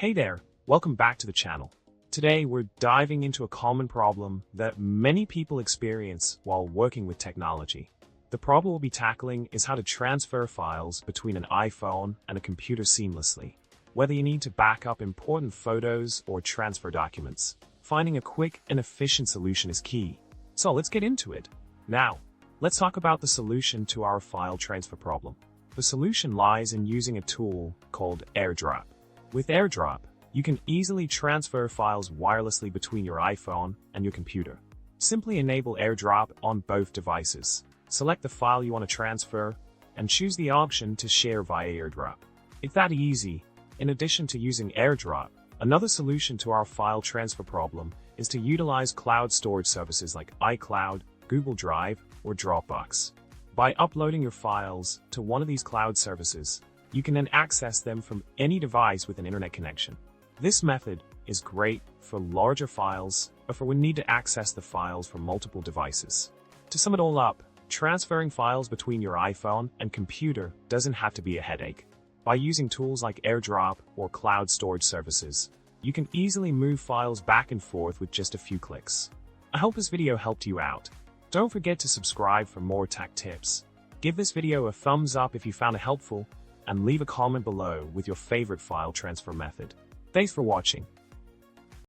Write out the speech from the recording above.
Hey there, welcome back to the channel. Today we're diving into a common problem that many people experience while working with technology. The problem we'll be tackling is how to transfer files between an iPhone and a computer seamlessly. Whether you need to back up important photos or transfer documents, finding a quick and efficient solution is key. So let's get into it. Now, let's talk about the solution to our file transfer problem. The solution lies in using a tool called AirDrop. With AirDrop, you can easily transfer files wirelessly between your iPhone and your computer. Simply enable AirDrop on both devices. Select the file you want to transfer and choose the option to share via AirDrop. It's that easy. In addition to using AirDrop, another solution to our file transfer problem is to utilize cloud storage services like iCloud, Google Drive, or Dropbox. By uploading your files to one of these cloud services, you can then access them from any device with an internet connection. This method is great for larger files or for when you need to access the files from multiple devices. To sum it all up, transferring files between your iPhone and computer doesn't have to be a headache. By using tools like AirDrop or cloud storage services, you can easily move files back and forth with just a few clicks. I hope this video helped you out. Don't forget to subscribe for more tech tips. Give this video a thumbs up if you found it helpful, and leave a comment below with your favorite file transfer method. Thanks for watching.